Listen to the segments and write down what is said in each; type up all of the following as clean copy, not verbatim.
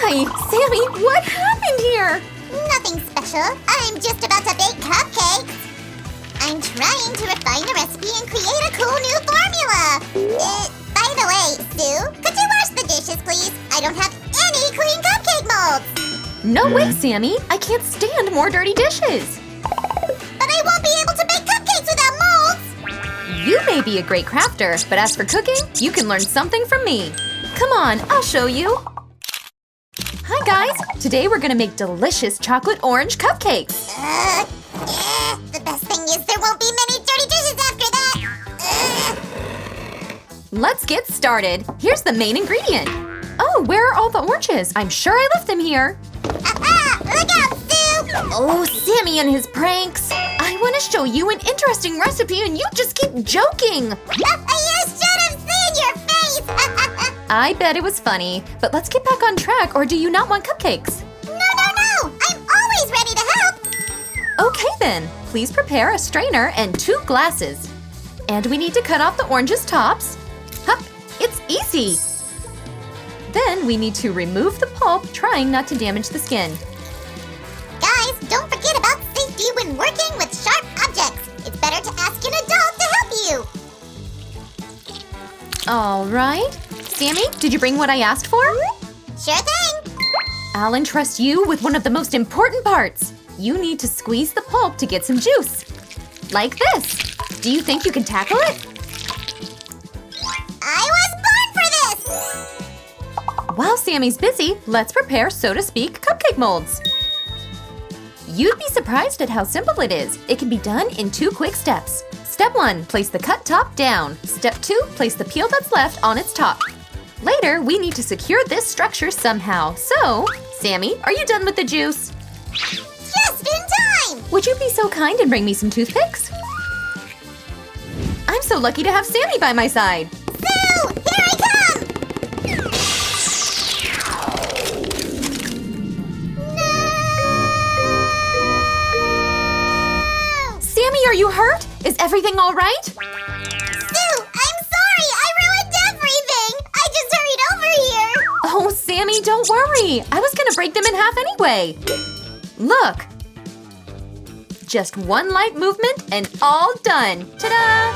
Hi, Sammy, what happened here? Nothing special. I'm just about to bake cupcakes. I'm trying to refine the recipe and create a cool new formula. By the way, Sue, could you wash the dishes, please? I don't have any clean cupcake molds. No way, Sammy. I can't stand more dirty dishes. But I won't be able to bake cupcakes without molds. You may be a great crafter, but as for cooking, you can learn something from me. Come on, I'll show you. Hi guys, today we're gonna make delicious chocolate orange cupcakes. The best thing is there won't be many dirty dishes after that. Let's get started. Here's the main ingredient. Oh, where are all the oranges? I'm sure I left them here. Look out, Sue! Oh, Sammy and his pranks. I want to show you an interesting recipe and you just keep joking. You should have seen your face! I bet it was funny, but let's get back on track, or do you not want cupcakes? No! I'm always ready to help! Okay then, please prepare a strainer and 2 glasses. And we need to cut off the oranges' tops. Hup, it's easy. Then we need to remove the pulp, trying not to damage the skin. Guys, don't forget about safety when working with sharp objects. It's better to ask an adult to help you. All right. Sammy, did you bring what I asked for? Sure thing. I'll entrust you with one of the most important parts. You need to squeeze the pulp to get some juice. Like this. Do you think you can tackle it? I was born for this! While Sammy's busy, let's prepare, so to speak, cupcake molds. You'd be surprised at how simple it is. It can be done in 2 quick steps. Step 1, place the cut top down. Step 2, place the peel that's left on its top. Later, we need to secure this structure somehow. So, Sammy, are you done with the juice? Just in time! Would you be so kind and bring me some toothpicks? I'm so lucky to have Sammy by my side. Sue, here I come! No! Sammy, are you hurt? Is everything all right? Sue, I'm sorry! I ruined everything! I just hurried over here! Oh, Sammy, don't worry. I was gonna break them in half anyway. Look. Just one light movement and all done. Ta-da!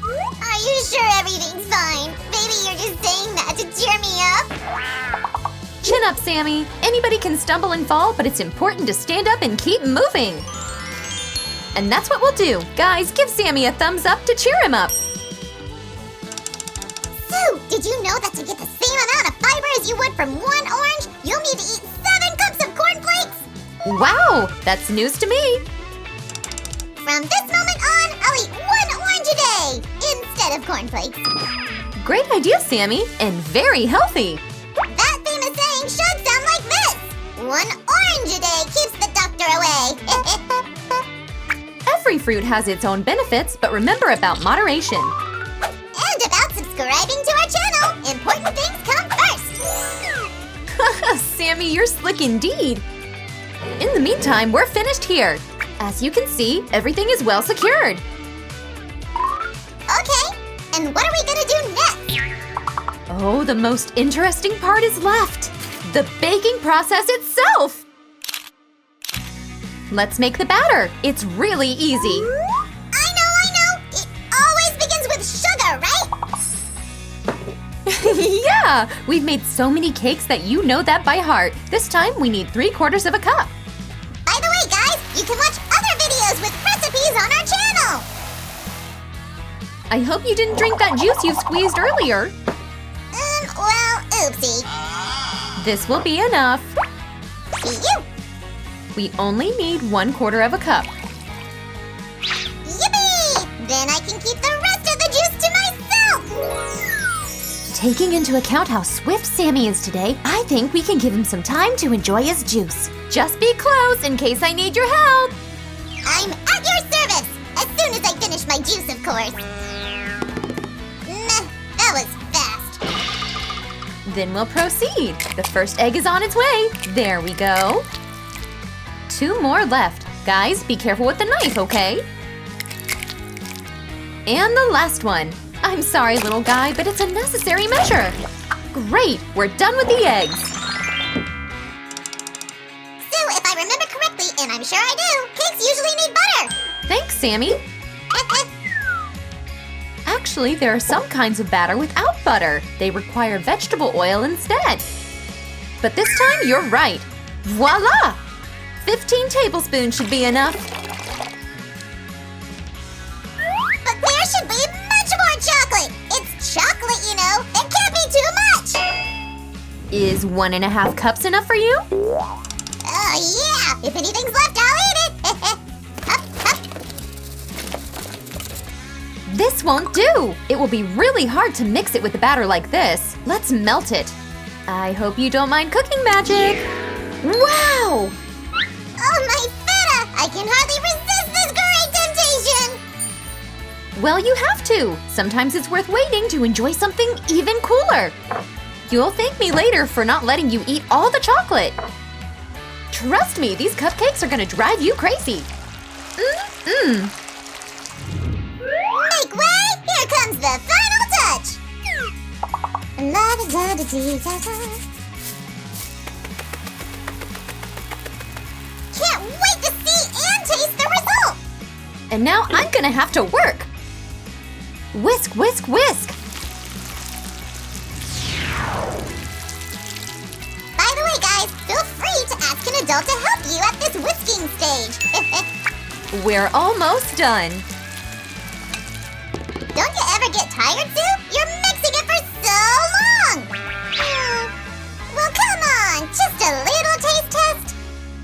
Are you sure everything's fine? Maybe you're just saying that to cheer me up. Chin up, Sammy. Anybody can stumble and fall, but it's important to stand up and keep moving. And that's what we'll do. Guys, give Sammy a thumbs up to cheer him up. Sue, did you know that to get the same amount of fiber as you would from 1 orange, you'll need to eat 7 cups of cornflakes? Wow, that's news to me. From this moment on, I'll eat 1 orange a day instead of cornflakes. Great idea, Sammy, and very healthy. That famous saying should sound like this. 1 orange a day keeps the doctor away. Every fruit has its own benefits, but remember about moderation. And about subscribing to our channel. Important things come first. Sammy, you're slick indeed. In the meantime, we're finished here. As you can see, everything is well secured. Okay, and what are we gonna do next? Oh, the most interesting part is left. The baking process itself. Let's make the batter. It's really easy. I know. It always begins with sugar, right? Yeah, we've made so many cakes that you know that by heart. This time we need 3/4 of a cup. By the way, guys, you can watch other videos with recipes on our channel. I hope you didn't drink that juice you squeezed earlier. Well, oopsie. This will be enough. See you. We only need 1/4 of a cup. Yippee! Then I can keep the rest of the juice to myself. Taking into account how swift Sammy is today, I think we can give him some time to enjoy his juice. Just be close in case I need your help. I'm at your service, as soon as I finish my juice, of course. Meh, that was fast. Then we'll proceed. The first egg is on its way. There we go. 2 more left. Guys, be careful with the knife, okay? And the last one. I'm sorry, little guy, but it's a necessary measure. Great, we're done with the eggs. So, if I remember correctly, and I'm sure I do, cakes usually need butter. Thanks, Sammy. Actually, there are some kinds of batter without butter. They require vegetable oil instead. But this time, you're right. Voila! 15 tablespoons should be enough. But there should be much more chocolate. It's chocolate, you know. It can't be too much. Is 1.5 cups enough for you? Oh, yeah. If anything's left, I'll eat it. Hup, hup. This won't do. It will be really hard to mix it with the batter like this. Let's melt it. I hope you don't mind cooking magic. Wow! Oh, my feta! I can hardly resist this great temptation! Well, you have to. Sometimes it's worth waiting to enjoy something even cooler. You'll thank me later for not letting you eat all the chocolate. Trust me, these cupcakes are gonna drive you crazy. Make way! Here comes the final touch! La-da-da-da-dee-da-da. Can't wait to see and taste the result! And now I'm gonna have to work. Whisk, whisk, whisk. By the way, guys, feel free to ask an adult to help you at this whisking stage. We're almost done. Don't you ever get tired, Sue? You're mixing it for so long! Well, come on, just a little taste test.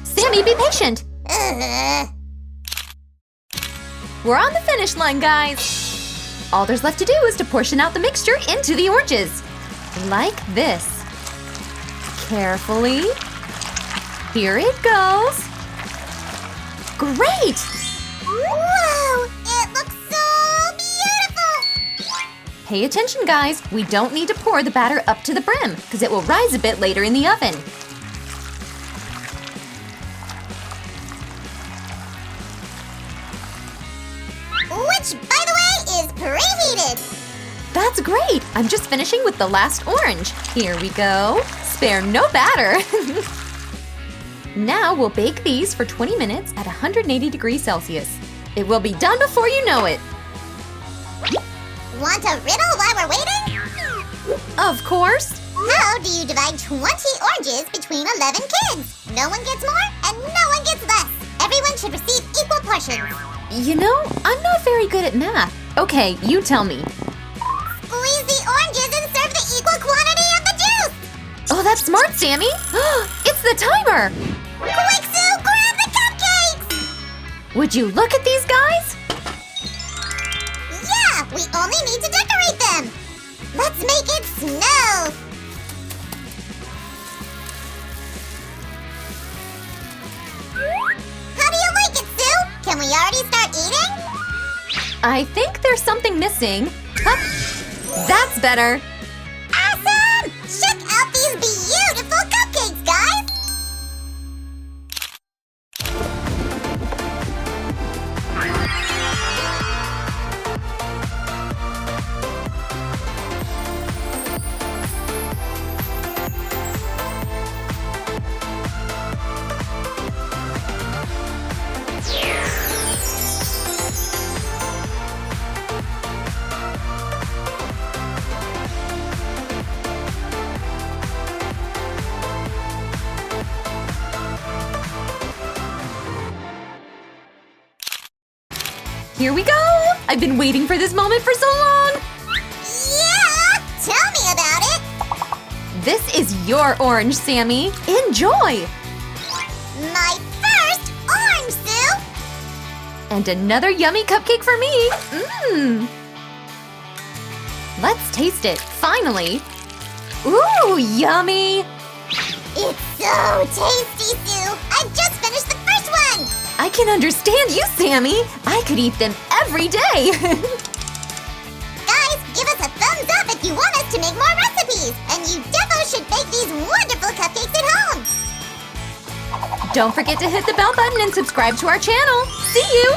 Sammy, be patient. We're on the finish line, guys. All there's left to do is to portion out the mixture into the oranges. Like this. Carefully. Here it goes. Great! Whoa! It looks so beautiful! Pay attention, guys. We don't need to pour the batter up to the brim because it will rise a bit later in the oven. Which, by the way, is preheated. That's great! I'm just finishing with the last orange. Here we go. Spare no batter. Now we'll bake these for 20 minutes at 180 degrees Celsius. It will be done before you know it. Want a riddle while we're waiting? Of course. How do you divide 20 oranges between 11 kids? No one gets more and no one gets less. Everyone should receive equal portions. You know, I'm not very good at math. Okay, you tell me. Squeeze the oranges and serve the equal quantity of the juice. Oh, that's smart, Sammy. It's the timer. Quick, Sue, grab the cupcakes. Would you look at these guys? Yeah, we only need to decorate them. Let's make it snow. How do you like it, Sue? Can we already start eating? I think there's something missing. Huh. That's better. Awesome! Check out these beautiful cupcakes, guys! Here we go! I've been waiting for this moment for so long! Yeah! Tell me about it! This is your orange, Sammy. Enjoy! My first orange, Sue! And another yummy cupcake for me! Mmm! Let's taste it, finally! Ooh, yummy! It's so tasty, Sue! I just finished the first one! I can understand you, Sammy! I could eat them every day! Guys, give us a thumbs up if you want us to make more recipes! And you defo should bake these wonderful cupcakes at home! Don't forget to hit the bell button and subscribe to our channel! See you!